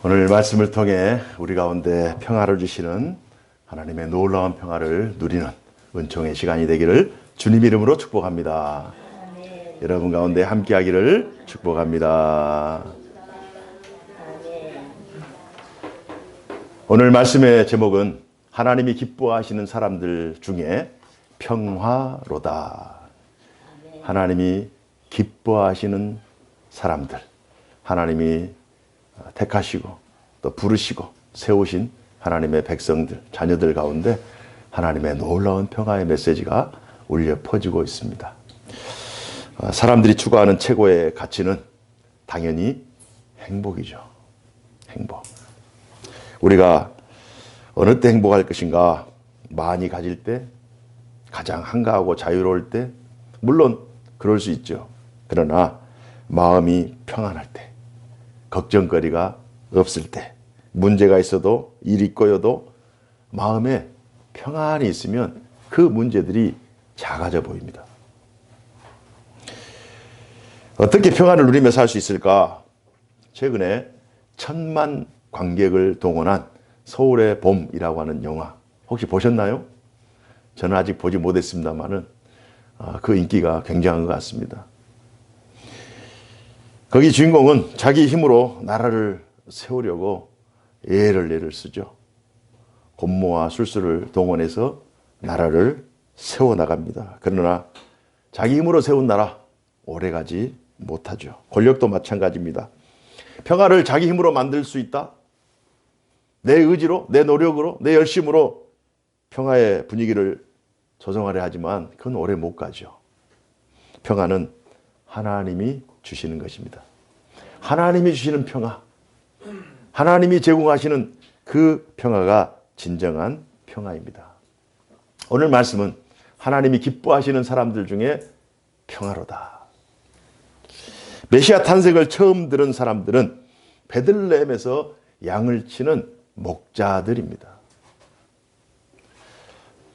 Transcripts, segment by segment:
오늘 말씀을 통해 우리 가운데 평화를 주시는 하나님의 놀라운 평화를 누리는 은총의 시간이 되기를 주님 이름으로 축복합니다. 아멘. 여러분 가운데 함께하기를 축복합니다. 아멘. 오늘 말씀의 제목은 하나님이 기뻐하시는 사람들 중에 평화로다. 아멘. 하나님이 기뻐하시는 사람들, 하나님이 택하시고 또 부르시고 세우신 하나님의 백성들, 자녀들 가운데 하나님의 놀라운 평화의 메시지가 울려 퍼지고 있습니다. 사람들이 추구하는 최고의 가치는 당연히 행복이죠. 행복. 우리가 어느 때 행복할 것인가? 많이 가질 때, 가장 한가하고 자유로울 때, 물론 그럴 수 있죠. 그러나 마음이 평안할 때, 걱정거리가 없을 때, 문제가 있어도 일이 꼬여도 마음에 평안이 있으면 그 문제들이 작아져 보입니다. 어떻게 평안을 누리며 살 수 있을까? 최근에 1,000만 관객을 동원한 서울의 봄이라고 하는 영화 혹시 보셨나요? 저는 아직 보지 못했습니다만은 그 인기가 굉장한 것 같습니다. 거기 주인공은 자기 힘으로 나라를 세우려고 애를 쓰죠. 곤모와 술수를 동원해서 나라를 세워나갑니다. 그러나 자기 힘으로 세운 나라 오래가지 못하죠. 권력도 마찬가지입니다. 평화를 자기 힘으로 만들 수 있다? 내 의지로, 내 노력으로, 내 열심으로 평화의 분위기를 조성하려 하지만 그건 오래 못 가죠. 평화는 하나님이 주시는 것입니다. 하나님이 주시는 평화, 하나님이 제공하시는 그 평화가 진정한 평화입니다. 오늘 말씀은 하나님이 기뻐하시는 사람들 중에 평화로다. 메시아 탄생을 처음 들은 사람들은 베들레헴에서 양을 치는 목자들입니다.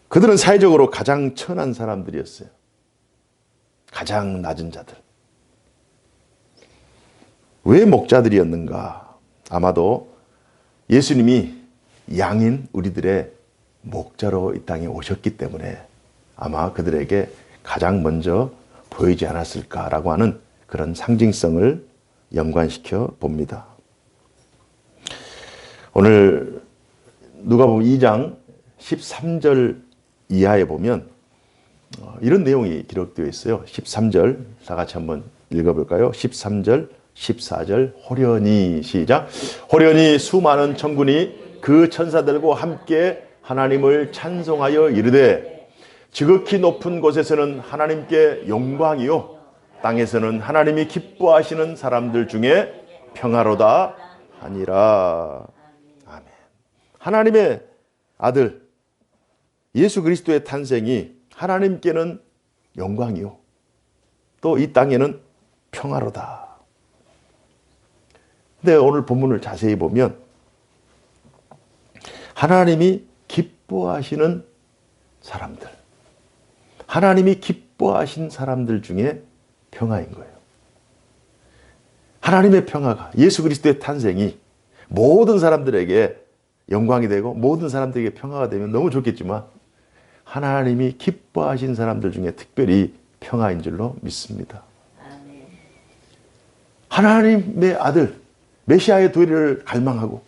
그들은 사회적으로 가장 천한 사람들이었어요. 가장 낮은 자들. 왜 목자들이었는가? 아마도 예수님이 양인 우리들의 목자로 이 땅에 오셨기 때문에 아마 그들에게 가장 먼저 보이지 않았을까라고 하는 그런 상징성을 연관시켜 봅니다. 오늘 누가복음 2장 13절 이하에 보면 이런 내용이 기록되어 있어요. 13절 다 같이 한번 읽어볼까요? 13절 14절 호련히 시작. 호련히 수많은 천군이 그 천사들과 함께 하나님을 찬송하여 이르되 지극히 높은 곳에서는 하나님께 영광이요 땅에서는 하나님이 기뻐하시는 사람들 중에 평화로다 하니라. 아멘. 하나님의 아들 예수 그리스도의 탄생이 하나님께는 영광이요 또 이 땅에는 평화로다. 근데 오늘 본문을 자세히 보면 하나님이 기뻐하시는 사람들, 하나님이 기뻐하신 사람들 중에 평화인 거예요. 하나님의 평화가, 예수 그리스도의 탄생이 모든 사람들에게 영광이 되고 모든 사람들에게 평화가 되면 너무 좋겠지만 하나님이 기뻐하신 사람들 중에 특별히 평화인 줄로 믿습니다. 하나님의 아들 메시아의 도래를 갈망하고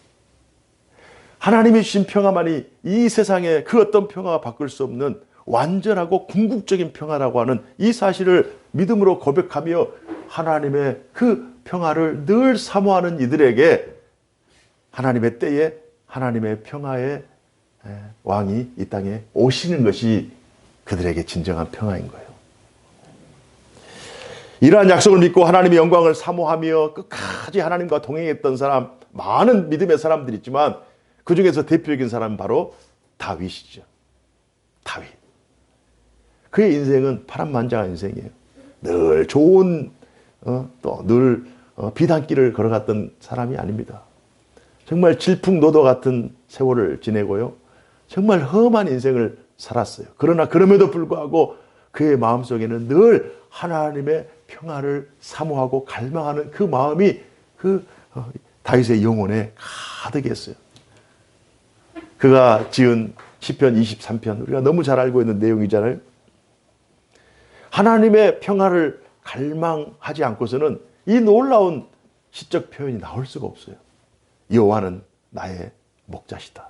하나님이 주신 평화만이 이 세상에 그 어떤 평화가 바꿀 수 없는 완전하고 궁극적인 평화라고 하는 이 사실을 믿음으로 고백하며 하나님의 그 평화를 늘 사모하는 이들에게 하나님의 때에 하나님의 평화의 왕이 이 땅에 오시는 것이 그들에게 진정한 평화인 거예요. 이러한 약속을 믿고 하나님의 영광을 사모하며 끝까지 하나님과 동행했던 사람, 많은 믿음의 사람들이 있지만 그 중에서 대표적인 사람은 바로 다윗이죠. 다윗. 그의 인생은 파란만장한 인생이에요. 늘 좋은 또 늘 비단길을 걸어갔던 사람이 아닙니다. 정말 질풍노도 같은 세월을 지내고요. 정말 험한 인생을 살았어요. 그러나 그럼에도 불구하고 그의 마음속에는 늘 하나님의 평화를 사모하고 갈망하는 그 마음이 그 다윗의 영혼에 가득했어요. 그가 지은 시편 23편, 우리가 너무 잘 알고 있는 내용이잖아요. 하나님의 평화를 갈망하지 않고서는 이 놀라운 시적 표현이 나올 수가 없어요. 여호와는 나의 목자시다.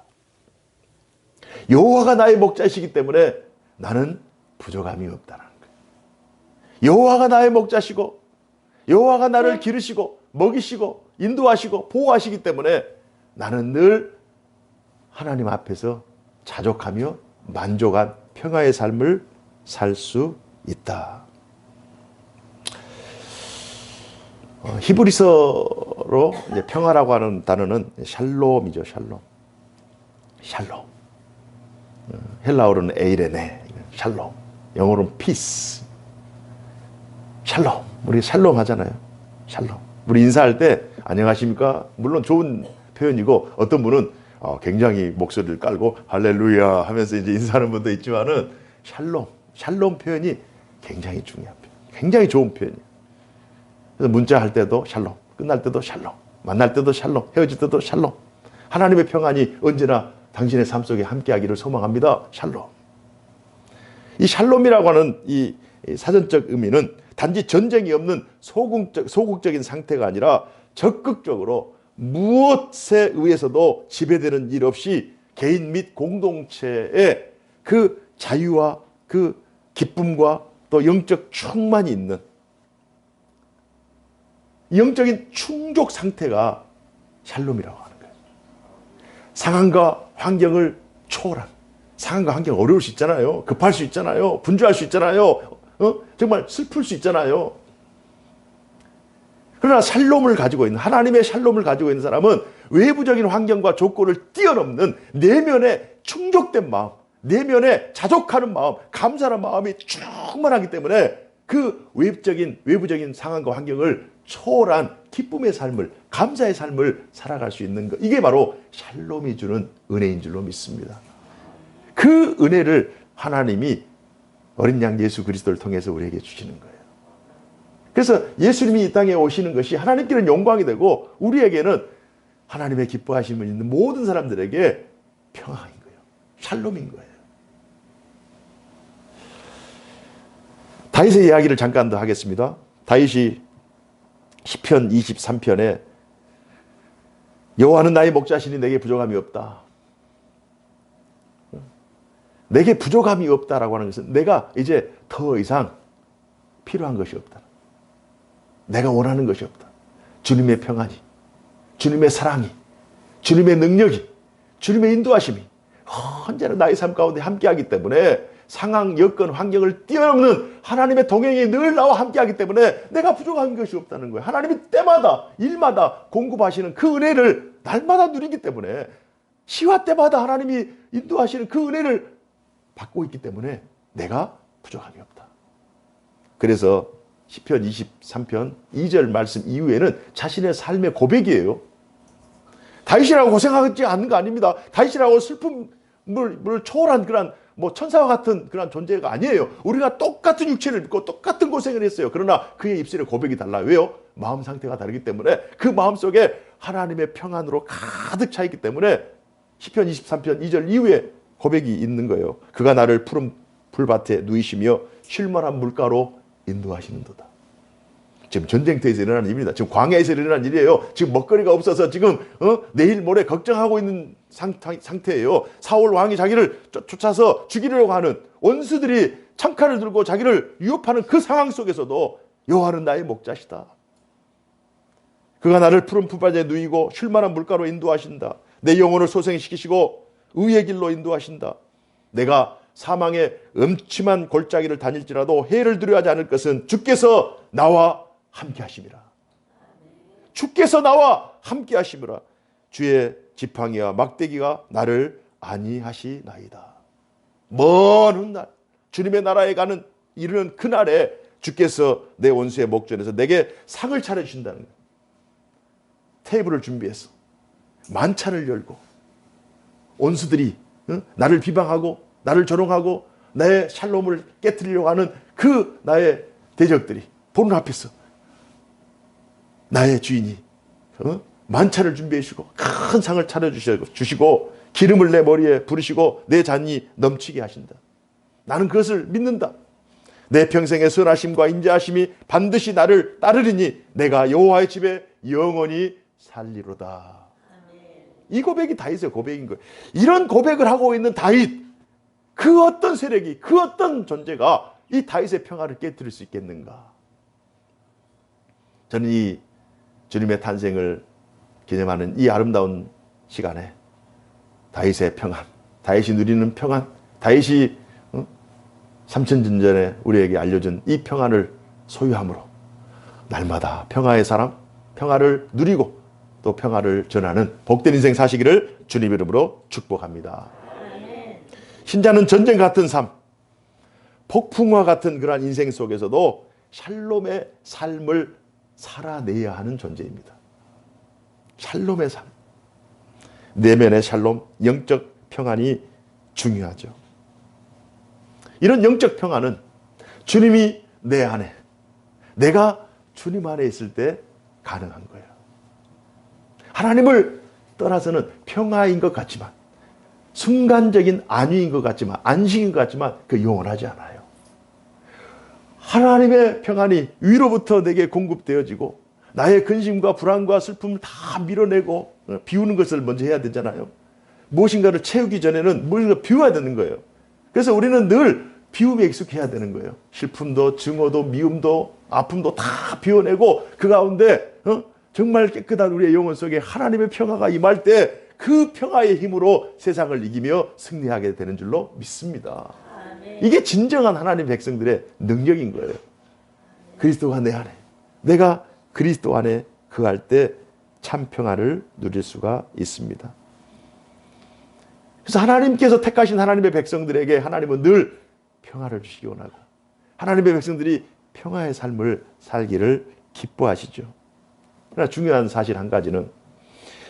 여호와가 나의 목자시기 때문에 나는 부족함이 없다는 거예요. 여호와가 나의 목자시고 여호와가 나를 기르시고 먹이시고 인도하시고 보호하시기 때문에 나는 늘 하나님 앞에서 자족하며 만족한 평화의 삶을 살 수 있다. 히브리서로 이제 평화라고 하는 단어는 샬롬이죠. 샬롬. 헬라어로는 에이레네. 샬롬. 영어로는 피스. 샬롬. 우리 샬롬 하잖아요. 샬롬. 우리 인사할 때 안녕하십니까? 물론 좋은 표현이고 어떤 분은 굉장히 목소리를 깔고 할렐루야 하면서 이제 인사하는 분도 있지만은 샬롬 표현이 굉장히 중요한 표현. 굉장히 좋은 표현이에요. 그래서 문자할 때도 샬롬, 끝날 때도 샬롬, 만날 때도 샬롬, 헤어질 때도 샬롬. 하나님의 평안이 언제나 당신의 삶 속에 함께하기를 소망합니다. 샬롬. 이 샬롬이라고 하는 이 사전적 의미는 단지 전쟁이 없는 소극적인 상태가 아니라 적극적으로 무엇에 의해서도 지배되는 일 없이 개인 및 공동체의 그 자유와 그 기쁨과 또 영적 충만이 있는 영적인 충족 상태가 샬롬이라고 하는 거예요. 상황과 환경을 초월한, 상황과 환경 어려울 수 있잖아요. 급할 수 있잖아요. 분주할 수 있잖아요. 정말 슬플 수 있잖아요. 그러나 샬롬을 가지고 있는, 하나님의 샬롬을 가지고 있는 사람은 외부적인 환경과 조건을 뛰어넘는 내면의 충족된 마음, 내면의 자족하는 마음, 감사하는 마음이 충만하기 때문에 그 외부적인 상황과 환경을 초월한 기쁨의 삶을, 감사의 삶을 살아갈 수 있는 것. 이게 바로 샬롬이 주는 은혜인 줄로 믿습니다. 그 은혜를 하나님이 어린 양 예수 그리스도를 통해서 우리에게 주시는 거예요. 그래서 예수님이 이 땅에 오시는 것이 하나님께는 영광이 되고 우리에게는 하나님의 기뻐하심을 있는 모든 사람들에게 평화인 거예요. 샬롬인 거예요. 다윗의 이야기를 잠깐 더 하겠습니다. 다윗이 시편 23편에 여호와는 나의 목자시니 내게 부족함이 없다. 내게 부족함이 없다라고 하는 것은 내가 이제 더 이상 필요한 것이 없다. 내가 원하는 것이 없다. 주님의 평안이, 주님의 사랑이, 주님의 능력이, 주님의 인도하심이 언제나 나의 삶 가운데 함께하기 때문에 상황, 여건, 환경을 뛰어넘는 하나님의 동행이 늘 나와 함께하기 때문에 내가 부족한 것이 없다는 거예요. 하나님이 때마다, 일마다 공급하시는 그 은혜를 날마다 누리기 때문에 시와 때마다 하나님이 인도하시는 그 은혜를 받고 있기 때문에 내가 부족함이 없다. 그래서 시편 23편 2절 말씀 이후에는 자신의 삶의 고백이에요. 다윗이라고 고생하지 않는 거 아닙니다. 다윗이라고 슬픔을 초월한 그런 천사와 같은 그런 존재가 아니에요. 우리가 똑같은 육체를 입고 똑같은 고생을 했어요. 그러나 그의 입술의 고백이 달라요. 왜요? 마음 상태가 다르기 때문에 그 마음 속에 하나님의 평안으로 가득 차 있기 때문에 시편 23편 2절 이후에 고백이 있는 거예요. 그가 나를 푸른 풀밭에 누이시며 쉴만한 물가로 인도하시는도다. 지금 전쟁터에서 일어나는 일입니다. 지금 광야에서 일어나는 일이에요. 지금 먹거리가 없어서 지금 내일 모레 걱정하고 있는 상태예요. 사울 왕이 자기를 쫓아서 죽이려고 하는 원수들이 창칼을 들고 자기를 위협하는 그 상황 속에서도 여호와는 나의 목자시다. 그가 나를 푸른 풀밭에 누이고 쉴만한 물가로 인도하신다. 내 영혼을 소생시키시고 의의 길로 인도하신다. 내가 사망의 음침한 골짜기를 다닐지라도 해를 두려워하지 않을 것은 주께서 나와 함께 하심이라. 주께서 나와 함께 하심이라. 주의 지팡이와 막대기가 나를 안위하시나이다. 먼 훗날 주님의 나라에 가는 이르는 그날에 주께서 내 원수의 목전에서 내게 상을 차려주신다는 거예요. 테이블을 준비해서 만찬을 열고 원수들이 나를 비방하고 나를 조롱하고 나의 샬롬을 깨트리려고 하는 그 나의 대적들이 보는 앞에서 나의 주인이 만찬을 준비해 주시고 큰 상을 차려주시고 기름을 내 머리에 부르시고 내 잔이 넘치게 하신다. 나는 그것을 믿는다. 내 평생의 선하심과 인자하심이 반드시 나를 따르리니 내가 여호와의 집에 영원히 살리로다. 이 고백이 다윗의 고백인 거예요. 이런 고백을 하고 있는 다윗, 그 어떤 세력이, 그 어떤 존재가 이 다윗의 평화를 깨뜨릴 수 있겠는가? 저는 이 주님의 탄생을 기념하는 이 아름다운 시간에 다윗의 평안, 다윗이 누리는 평안, 다윗이 3000년 전에 우리에게 알려준 이 평안을 소유함으로 날마다 평화의 사람, 평화를 누리고 또 평화를 전하는 복된 인생 사시기를 주님 이름으로 축복합니다. 신자는 전쟁 같은 삶, 폭풍과 같은 그러한 인생 속에서도 샬롬의 삶을 살아내야 하는 존재입니다. 샬롬의 삶, 내면의 샬롬, 영적 평안이 중요하죠. 이런 영적 평안은 주님이 내 안에, 내가 주님 안에 있을 때 가능한 거예요. 하나님을 떠나서는 평화인 것 같지만, 순간적인 안위인 것 같지만, 안식인 것 같지만 그 영원하지 않아요. 하나님의 평안이 위로부터 내게 공급되어지고 나의 근심과 불안과 슬픔을 다 밀어내고 비우는 것을 먼저 해야 되잖아요. 무엇인가를 채우기 전에는 무엇인가 비워야 되는 거예요. 그래서 우리는 늘 비움에 익숙해야 되는 거예요. 슬픔도 증오도 미움도 아픔도 다 비워내고 그 가운데 정말 깨끗한 우리의 영혼 속에 하나님의 평화가 임할 때 그 평화의 힘으로 세상을 이기며 승리하게 되는 줄로 믿습니다. 이게 진정한 하나님 백성들의 능력인 거예요. 그리스도가 내 안에, 내가 그리스도 안에 거할 때 참 평화를 누릴 수가 있습니다. 그래서 하나님께서 택하신 하나님의 백성들에게 하나님은 늘 평화를 주시기 원하고 하나님의 백성들이 평화의 삶을 살기를 기뻐하시죠. 그러나 중요한 사실 한 가지는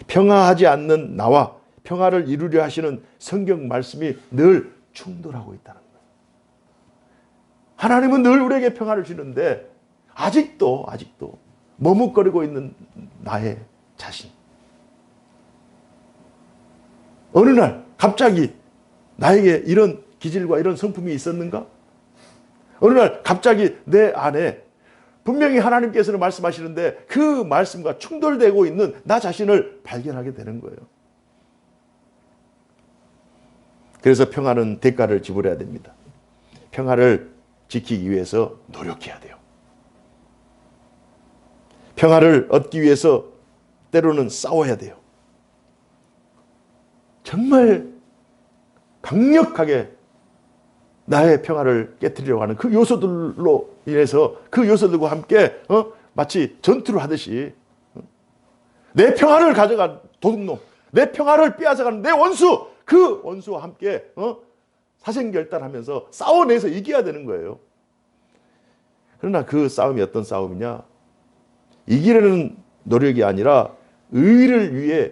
평화하지 않는 나와 평화를 이루려 하시는 성경 말씀이 늘 충돌하고 있다는 거예요. 하나님은 늘 우리에게 평화를 주는데 아직도 머뭇거리고 있는 나의 자신, 어느 날 갑자기 나에게 이런 기질과 이런 성품이 있었는가? 어느 날 갑자기 내 안에 분명히 하나님께서는 말씀하시는데 그 말씀과 충돌되고 있는 나 자신을 발견하게 되는 거예요. 그래서 평화는 대가를 지불해야 됩니다. 평화를 지키기 위해서 노력해야 돼요. 평화를 얻기 위해서 때로는 싸워야 돼요. 정말 강력하게 나의 평화를 깨뜨리려고 하는 그 요소들로 인해서 그 요소들과 함께 마치 전투를 하듯이 내 평화를 가져간 도둑놈, 내 평화를 빼앗아가는 내 원수, 그 원수와 함께 사생결단하면서 싸워내서 이겨야 되는 거예요. 그러나 그 싸움이 어떤 싸움이냐? 이기려는 노력이 아니라 의를 위해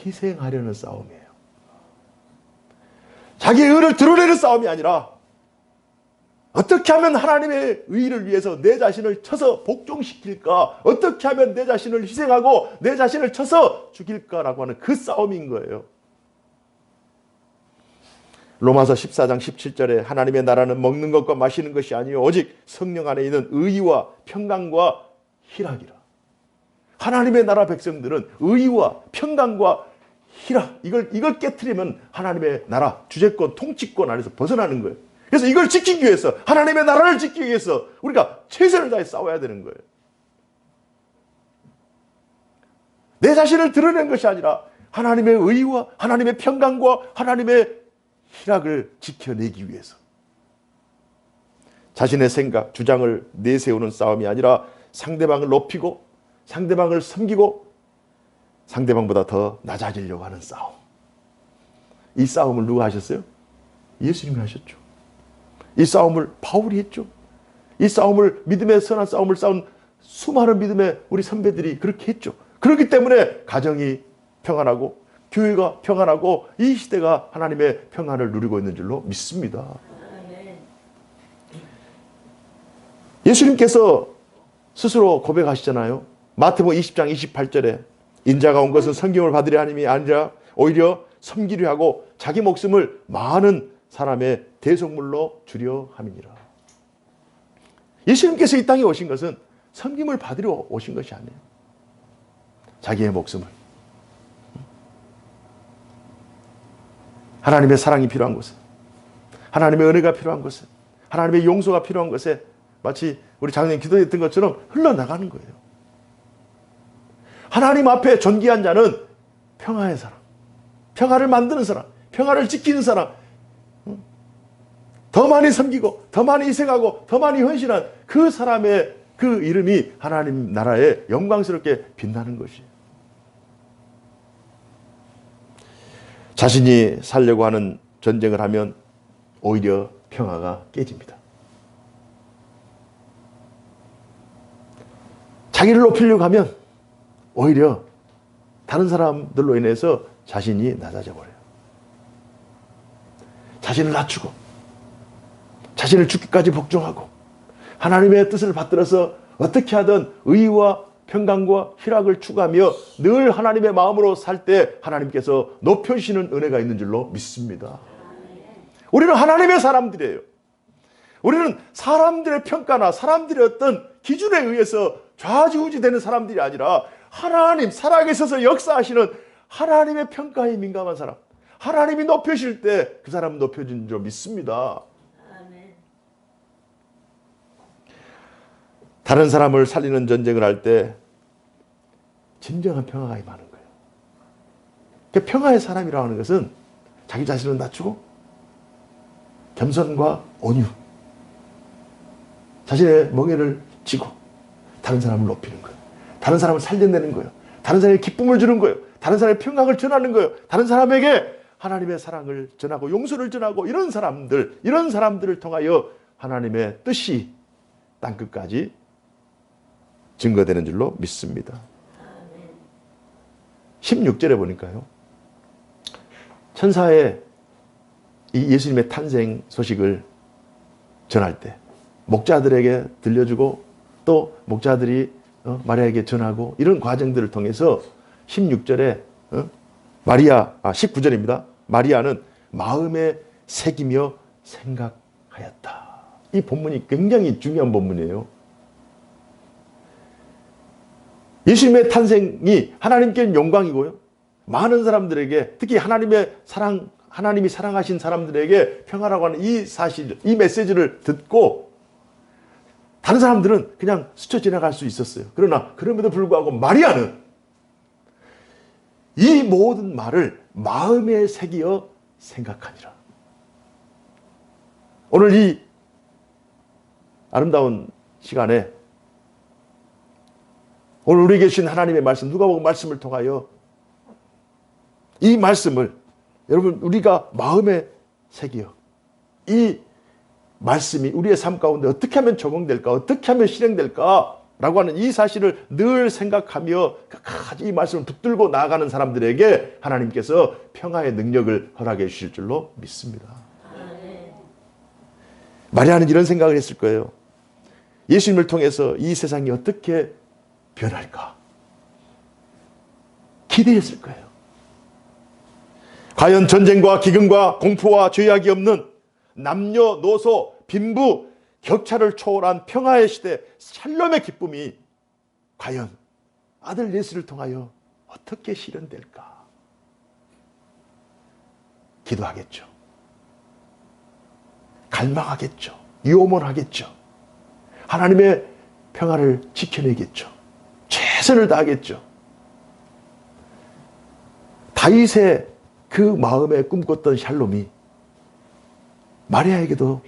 희생하려는 싸움이에요. 자기의 의를 드러내는 싸움이 아니라 어떻게 하면 하나님의 의를 위해서 내 자신을 쳐서 복종시킬까? 어떻게 하면 내 자신을 희생하고 내 자신을 쳐서 죽일까라고 하는 그 싸움인 거예요. 로마서 14장 17절에 하나님의 나라는 먹는 것과 마시는 것이 아니요 오직 성령 안에 있는 의와 평강과 희락이라. 하나님의 나라 백성들은 의와 평강과 희락, 이걸 깨트리면 하나님의 나라, 주재권, 통치권 안에서 벗어나는 거예요. 그래서 이걸 지키기 위해서, 하나님의 나라를 지키기 위해서 우리가 최선을 다해 싸워야 되는 거예요. 내 자신을 드러낸 것이 아니라 하나님의 의와 하나님의 평강과 하나님의 희락을 지켜내기 위해서 자신의 생각, 주장을 내세우는 싸움이 아니라 상대방을 높이고 상대방을 섬기고 상대방보다 더 낮아지려고 하는 싸움. 이 싸움을 누가 하셨어요? 예수님이 하셨죠. 이 싸움을 바울이 했죠. 이 싸움을, 믿음의 선한 싸움을 싸운 수많은 믿음의 우리 선배들이 그렇게 했죠. 그렇기 때문에 가정이 평안하고 교회가 평안하고 이 시대가 하나님의 평안을 누리고 있는 줄로 믿습니다. 예수님께서 스스로 고백하시잖아요. 마태복음 20장 28절에 인자가 온 것은 섬김을 받으려 함이 아니라 오히려 섬기려 하고 자기 목숨을 많은 사람의 대속물로 주려 함이니라. 예수님께서 이 땅에 오신 것은 섬김을 받으러 오신 것이 아니에요. 자기의 목숨을. 하나님의 사랑이 필요한 곳에, 하나님의 은혜가 필요한 곳에, 하나님의 용서가 필요한 곳에 마치 우리 작년 기도했던 것처럼 흘러나가는 거예요. 하나님 앞에 존귀한 자는 평화의 사람, 평화를 만드는 사람, 평화를 지키는 사람, 더 많이 섬기고 더 많이 희생하고 더 많이 헌신한 그 사람의 그 이름이 하나님 나라에 영광스럽게 빛나는 것이에요. 자신이 살려고 하는 전쟁을 하면 오히려 평화가 깨집니다. 자기를 높이려고 하면 오히려 다른 사람들로 인해서 자신이 낮아져 버려요. 자신을 낮추고 자신을 죽기까지 복종하고 하나님의 뜻을 받들어서 어떻게 하든 의와 평강과 희락을 추구하며 늘 하나님의 마음으로 살 때 하나님께서 높여주시는 은혜가 있는 줄로 믿습니다. 우리는 하나님의 사람들이에요. 우리는 사람들의 평가나 사람들의 어떤 기준에 의해서 좌지우지되는 사람들이 아니라 하나님 살아계셔서 역사하시는 하나님의 평가에 민감한 사람, 하나님이 높여주실 때 그 사람은 높여진 줄 믿습니다. 다른 사람을 살리는 전쟁을 할 때 진정한 평화가 임하는 거예요. 그 평화의 사람이라고 하는 것은 자기 자신을 낮추고 겸손과 온유, 자신의 멍에를 쥐고 다른 사람을 높이는 거예요. 다른 사람을 살려내는 거예요. 다른 사람에게 기쁨을 주는 거예요. 다른 사람의 평강을 전하는 거예요. 다른 사람에게 하나님의 사랑을 전하고 용서를 전하고 이런 사람들을 통하여 하나님의 뜻이 땅끝까지 증거되는 줄로 믿습니다. 16절에 보니까요. 천사의 이 예수님의 탄생 소식을 전할 때 목자들에게 들려주고 또 목자들이 마리아에게 전하고 이런 과정들을 통해서 16절에 19절입니다. 마리아는 마음에 새기며 생각하였다. 이 본문이 굉장히 중요한 본문이에요. 예수님의 탄생이 하나님께는 영광이고요. 많은 사람들에게 특히 하나님이 사랑하신 사람들에게 평화라고 하는 이 사실, 이 메시지를 듣고 다른 사람들은 그냥 스쳐 지나갈 수 있었어요. 그러나 그럼에도 불구하고 마리아는 이 모든 말을 마음에 새기어 생각하니라. 오늘 이 아름다운 시간에 오늘 우리에게 주신 하나님의 말씀, 누가복음 말씀을 통하여 이 말씀을 여러분 우리가 마음에 새기어 이 말씀이 우리의 삶 가운데 어떻게 하면 적용될까, 어떻게 하면 실행될까 라고 하는 이 사실을 늘 생각하며 끝까지 이 말씀을 붙들고 나아가는 사람들에게 하나님께서 평화의 능력을 허락해 주실 줄로 믿습니다. 마리아는 이런 생각을 했을 거예요. 예수님을 통해서 이 세상이 어떻게 변할까 기대했을 거예요. 과연 전쟁과 기근과 공포와 죄악이 없는 남녀노소 빈부 격차를 초월한 평화의 시대 샬롬의 기쁨이 과연 아들 예수를 통하여 어떻게 실현될까 기도하겠죠. 갈망하겠죠. 요원하겠죠. 하나님의 평화를 지켜내겠죠. 최선을 다하겠죠. 다윗의 그 마음에 꿈꿨던 샬롬이 마리아에게도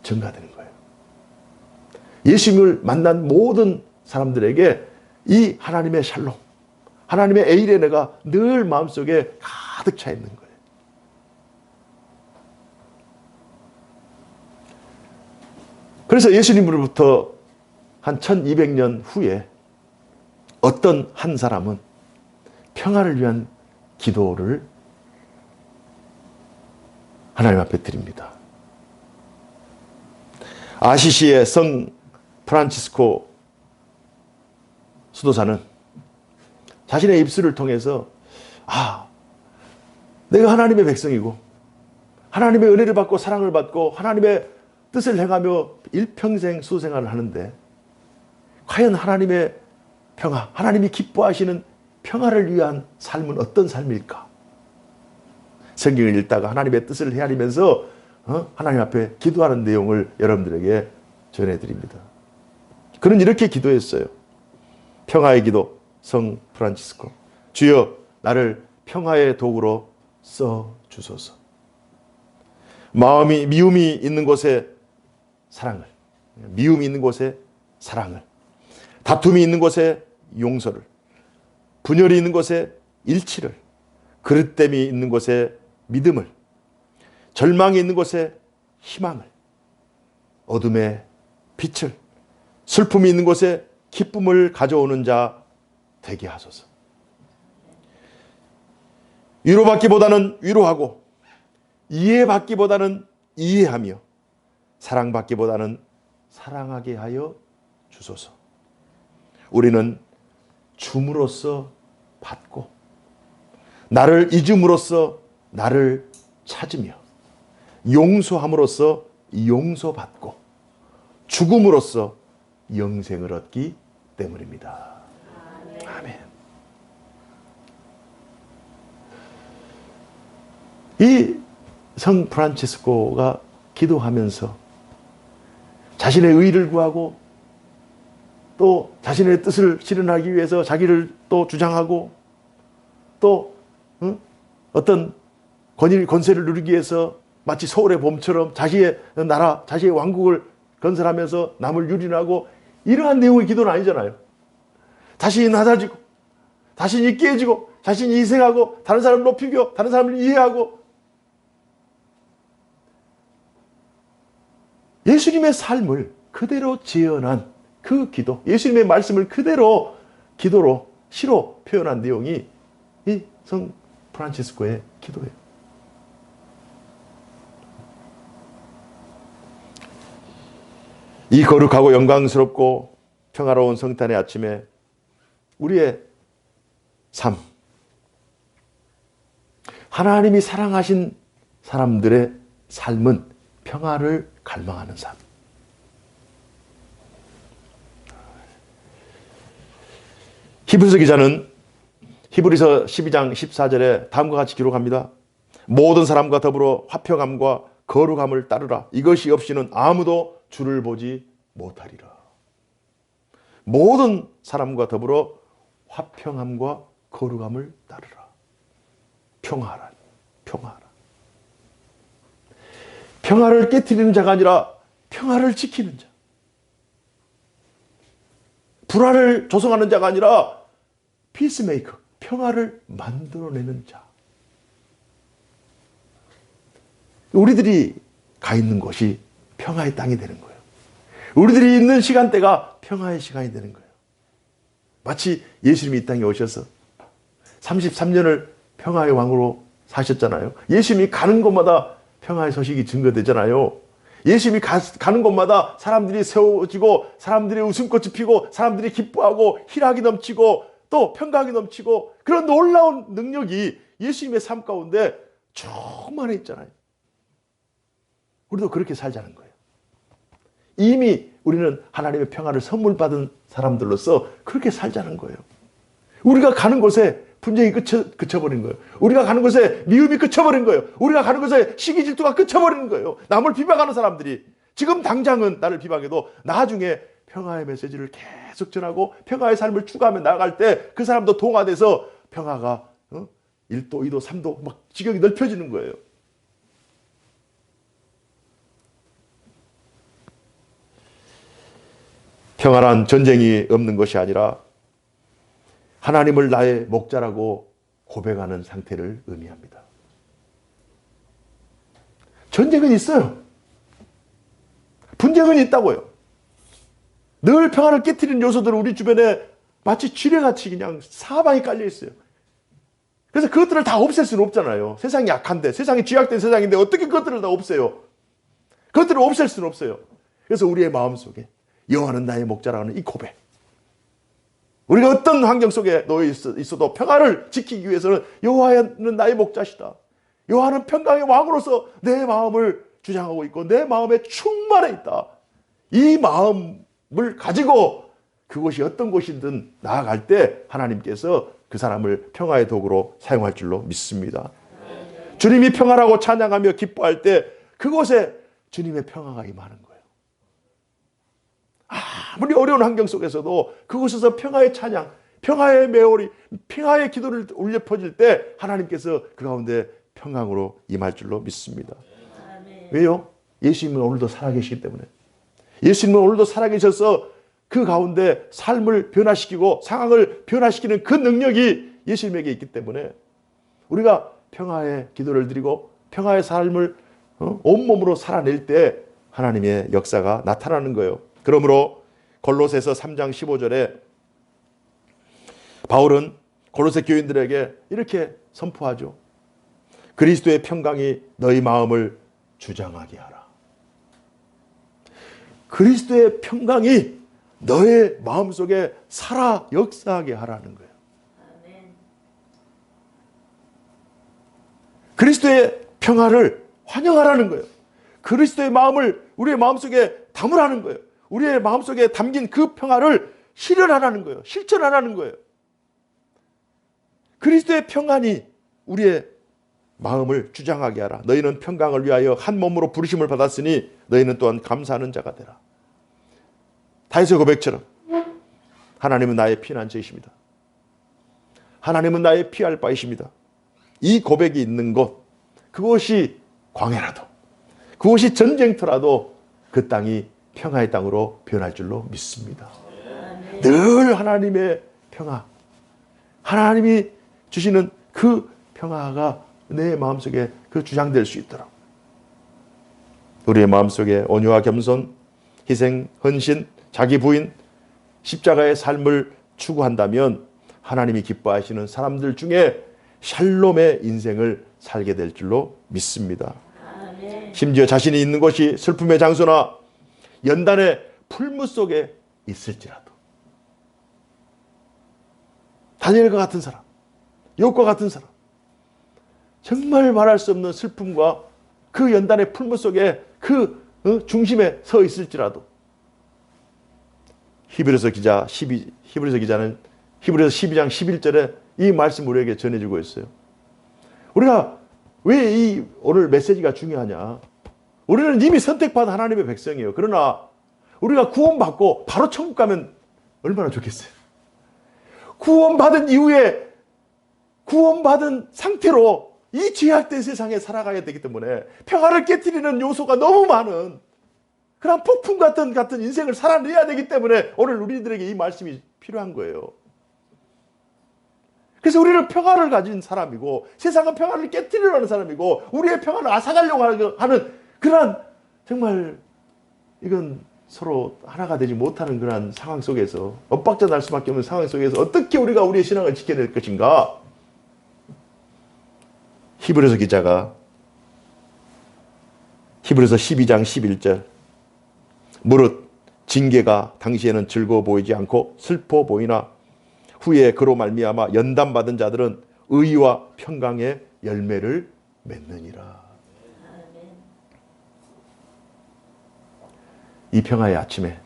전가되는 거예요. 예수님을 만난 모든 사람들에게 이 하나님의 샬롬, 하나님의 에이레네가 늘 마음속에 가득 차 있는 거예요. 그래서 예수님으로부터 한 1200년 후에 어떤 한 사람은 평화를 위한 기도를 하나님 앞에 드립니다. 아시시의 성 프란치스코 수도사는 자신의 입술을 통해서 내가 하나님의 백성이고 하나님의 은혜를 받고 사랑을 받고 하나님의 뜻을 행하며 일평생 수생활을 하는데 과연 하나님의 평화, 하나님이 기뻐하시는 평화를 위한 삶은 어떤 삶일까? 성경을 읽다가 하나님의 뜻을 헤아리면서 하나님 앞에 기도하는 내용을 여러분들에게 전해드립니다. 그는 이렇게 기도했어요. 평화의 기도, 성 프란치스코. 주여 나를 평화의 도구로 써주소서. 미움이 있는 곳에 사랑을, 미움이 있는 곳에 사랑을, 다툼이 있는 곳에 용서를, 분열이 있는 곳에 일치를, 그릇됨이 있는 곳에 믿음을, 절망이 있는 곳에 희망을, 어둠에 빛을, 슬픔이 있는 곳에 기쁨을 가져오는 자 되게 하소서. 위로받기보다는 위로하고 이해받기보다는 이해하며 사랑받기보다는 사랑하게 하여 주소서. 우리는 줌으로써 받고 나를 잊음으로써 나를 찾으며 용서함으로써 용서받고 죽음으로써 영생을 얻기 때문입니다. 아멘. 이 성 프란치스코가 기도하면서 자신의 의를 구하고 또 자신의 뜻을 실현하기 위해서 자기를 또 주장하고 또 어떤 권세를 누리기 위해서 마치 서울의 봄처럼 자기의 나라, 자기의 왕국을 건설하면서 남을 유린하고 이러한 내용의 기도는 아니잖아요. 자신이 낮아지고 자신이 깨지고 자신이 희생하고 다른 사람을 높이고 다른 사람을 이해하고 예수님의 삶을 그대로 재현한 그 기도, 예수님의 말씀을 그대로 기도로 시로 표현한 내용이 이 성 프란치스코의 기도예요. 이 거룩하고 영광스럽고 평화로운 성탄의 아침에 우리의 삶, 하나님이 사랑하신 사람들의 삶은 평화를 갈망하는 삶. 히브리서 기자는 히브리서 12장 14절에 다음과 같이 기록합니다. 모든 사람과 더불어 화평함과 거룩함을 따르라. 이것이 없이는 아무도 주를 보지 못하리라. 모든 사람과 더불어 화평함과 거룩함을 따르라. 평화하라. 평화하라. 평화를 깨트리는 자가 아니라 평화를 지키는 자. 불화를 조성하는 자가 아니라 피스메이커, 평화를 만들어내는 자. 우리들이 가 있는 곳이 평화의 땅이 되는 거예요. 우리들이 있는 시간대가 평화의 시간이 되는 거예요. 마치 예수님이 이 땅에 오셔서 33년을 평화의 왕으로 사셨잖아요. 예수님이 가는 곳마다 평화의 소식이 증거되잖아요. 예수님이 가는 곳마다 사람들이 세워지고 사람들이 웃음꽃이 피고 사람들이 기뻐하고 희락이 넘치고 또 평강이 넘치고 그런 놀라운 능력이 예수님의 삶 가운데 충만해 있잖아요. 우리도 그렇게 살자는 거예요. 이미 우리는 하나님의 평화를 선물 받은 사람들로서 그렇게 살자는 거예요. 우리가 가는 곳에 분쟁이 그쳐버린 거예요. 우리가 가는 곳에 미움이 그쳐버린 거예요. 우리가 가는 곳에 시기 질투가 그쳐버리는 거예요. 남을 비방하는 사람들이 지금 당장은 나를 비방해도 나중에 평화의 메시지를 계속 전하고 평화의 삶을 추구하며 나아갈 때 그 사람도 동화돼서 평화가 1도, 2도, 3도 막 지경이 넓혀지는 거예요. 평화란 전쟁이 없는 것이 아니라 하나님을 나의 목자라고 고백하는 상태를 의미합니다. 전쟁은 있어요. 분쟁은 있다고요. 늘 평화를 깨트리는 요소들은 우리 주변에 마치 쥐레같이 그냥 사방에 깔려 있어요. 그래서 그것들을 다 없앨 수는 없잖아요. 세상이 약한데, 세상이 쥐약된 세상인데 어떻게 그것들을 다 없애요? 그것들을 없앨 수는 없어요. 그래서 우리의 마음속에 여호와는 나의 목자라는 이 고백. 우리가 어떤 환경 속에 놓여 있어도 평화를 지키기 위해서는 여호와는 나의 목자시다. 여호와는 평강의 왕으로서 내 마음을 주장하고 있고 내 마음에 충만해 있다. 이 마음을 가지고 그곳이 어떤 곳이든 나아갈 때 하나님께서 그 사람을 평화의 도구로 사용할 줄로 믿습니다. 주님이 평화라고 찬양하며 기뻐할 때 그곳에 주님의 평화가 임하는 거예요. 아무리 어려운 환경 속에서도 그곳에서 평화의 찬양, 평화의 메오리, 평화의 기도를 울려 퍼질 때 하나님께서 그 가운데 평강으로 임할 줄로 믿습니다. 아멘. 왜요? 예수님은 오늘도 살아계시기 때문에. 예수님은 오늘도 살아계셔서 그 가운데 삶을 변화시키고 상황을 변화시키는 그 능력이 예수님에게 있기 때문에 우리가 평화의 기도를 드리고 평화의 삶을 온몸으로 살아낼 때 하나님의 역사가 나타나는 거예요. 그러므로 골로새서 3장 15절에 바울은 골로새 교인들에게 이렇게 선포하죠. 그리스도의 평강이 너희 마음을 주장하게 하라. 그리스도의 평강이 너의 마음속에 살아 역사하게 하라는 거예요. 그리스도의 평화를 환영하라는 거예요. 그리스도의 마음을 우리의 마음속에 담으라는 거예요. 우리의 마음속에 담긴 그 평화를 실현하라는 거예요. 실천하라는 거예요. 그리스도의 평안이 우리의 마음을 주장하게 하라. 너희는 평강을 위하여 한 몸으로 부르심을 받았으니 너희는 또한 감사하는 자가 되라. 다윗의 고백처럼 하나님은 나의 피난처이십니다. 하나님은 나의 피할 바이십니다. 이 고백이 있는 곳, 그곳이 광야라도, 그곳이 전쟁터라도 그 땅이 평화의 땅으로 변할 줄로 믿습니다. 늘 하나님의 평화, 하나님이 주시는 그 평화가 내 마음속에 그 주장될 수 있도록 우리의 마음속에 온유와 겸손, 희생, 헌신, 자기 부인, 십자가의 삶을 추구한다면 하나님이 기뻐하시는 사람들 중에 샬롬의 인생을 살게 될 줄로 믿습니다. 아멘. 심지어 자신이 있는 곳이 슬픔의 장소나 연단의 풀무 속에 있을지라도 다니엘과 같은 사람, 욥과 같은 사람, 정말 말할 수 없는 슬픔과 그 연단의 풀무 속에 그 중심에 서 있을지라도 히브리서 기자는 히브리서 12장 11절에 이 말씀 우리에게 전해주고 있어요. 우리가 왜 이 오늘 메시지가 중요하냐? 우리는 이미 선택받은 하나님의 백성이에요. 그러나 우리가 구원받고 바로 천국 가면 얼마나 좋겠어요. 구원받은 이후에 구원받은 상태로 이 죄악된 세상에 살아가야 되기 때문에 평화를 깨트리는 요소가 너무 많은 그런 폭풍 같은 인생을 살아내야 되기 때문에 오늘 우리들에게 이 말씀이 필요한 거예요. 그래서 우리는 평화를 가진 사람이고 세상은 평화를 깨트리려는 사람이고 우리의 평화를 앗아가려고 하는 그런 정말 이건 서로 하나가 되지 못하는 그런 상황 속에서 엇박자 날 수밖에 없는 상황 속에서 어떻게 우리가 우리의 신앙을 지켜낼 것인가? 히브리서 기자가 히브리서 12장 11절 무릇 징계가 당시에는 즐거워 보이지 않고 슬퍼 보이나 후에 그로 말미암아 연단받은 자들은 의와 평강의 열매를 맺느니라. 이 평화의 아침에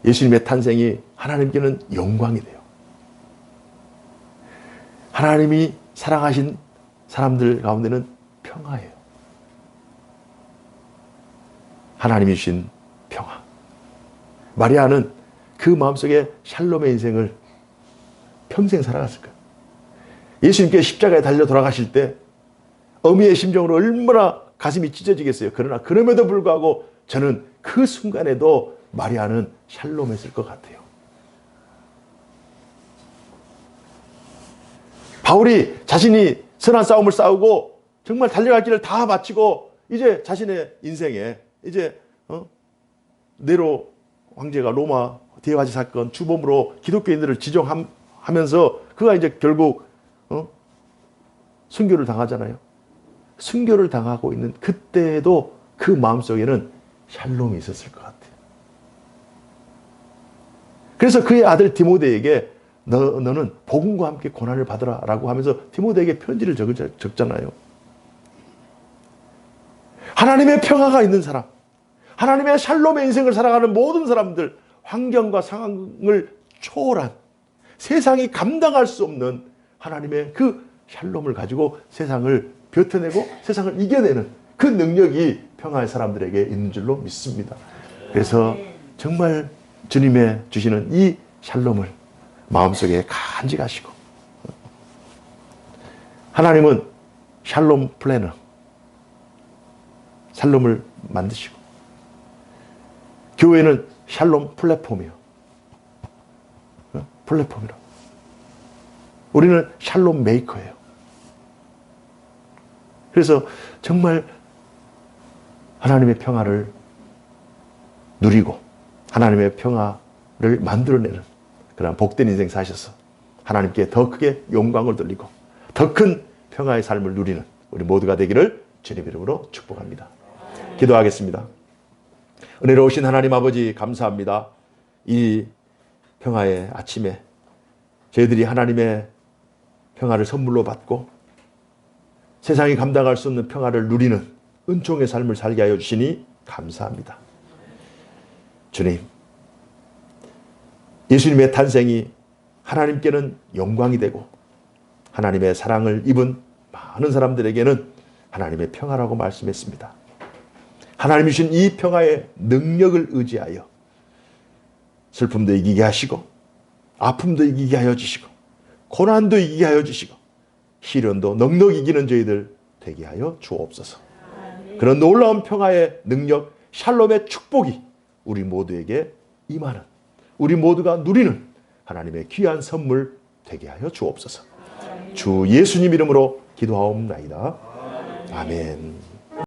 예수님의 탄생이 하나님께는 영광이 돼요. 하나님이 사랑하신 사람들 가운데는 평화예요. 하나님이 주신 평화. 마리아는 그 마음속에 샬롬의 인생을 평생 살아갔을 거예요. 예수님께 십자가에 달려 돌아가실 때 어미의 심정으로 얼마나 가슴이 찢어지겠어요. 그러나 그럼에도 불구하고 저는 그 순간에도 마리아는 샬롬했을 것 같아요. 바울이 자신이 선한 싸움을 싸우고 정말 달려갈 길을 다 마치고 이제 자신의 인생에 이제 네로 황제가 로마 대화지 사건 주범으로 기독교인들을 지정하면서 그가 이제 결국 순교를 당하잖아요. 순교를 당하고 있는 그때에도 그 마음속에는 샬롬이 있었을 것 같아요. 그래서 그의 아들 디모데에게 너는 복음과 함께 고난을 받으라 라고 하면서 디모데에게 편지를 적잖아요. 하나님의 평화가 있는 사람, 하나님의 샬롬의 인생을 살아가는 모든 사람들, 환경과 상황을 초월한 세상이 감당할 수 없는 하나님의 그 샬롬을 가지고 세상을 버텨내고 세상을 이겨내는 그 능력이 평화의 사람들에게 있는 줄로 믿습니다. 그래서 정말 주님의 주시는 이 샬롬을 마음속에 간직하시고, 하나님은 샬롬 플래너, 샬롬을 만드시고, 교회는 샬롬 플랫폼이요. 플랫폼이라. 우리는 샬롬 메이커예요. 그래서 정말 하나님의 평화를 누리고 하나님의 평화를 만들어내는 그런 복된 인생 사셔서 하나님께 더 크게 영광을 돌리고 더 큰 평화의 삶을 누리는 우리 모두가 되기를 주님 이름으로 축복합니다. 기도하겠습니다. 은혜로우신 하나님 아버지, 감사합니다. 이 평화의 아침에 저희들이 하나님의 평화를 선물로 받고 세상이 감당할 수 없는 평화를 누리는 은총의 삶을 살게 하여 주시니 감사합니다. 주님, 예수님의 탄생이 하나님께는 영광이 되고 하나님의 사랑을 입은 많은 사람들에게는 하나님의 평화라고 말씀했습니다. 하나님이 주신 이 평화의 능력을 의지하여 슬픔도 이기게 하시고 아픔도 이기게 하여 주시고 고난도 이기게 하여 주시고 시련도 넉넉 이기는 저희들 되게 하여 주옵소서. 그런 놀라운 평화의 능력, 샬롬의 축복이 우리 모두에게 임하는, 우리 모두가 누리는 하나님의 귀한 선물 되게 하여 주옵소서. 주 예수님 이름으로 기도하옵나이다. 아멘.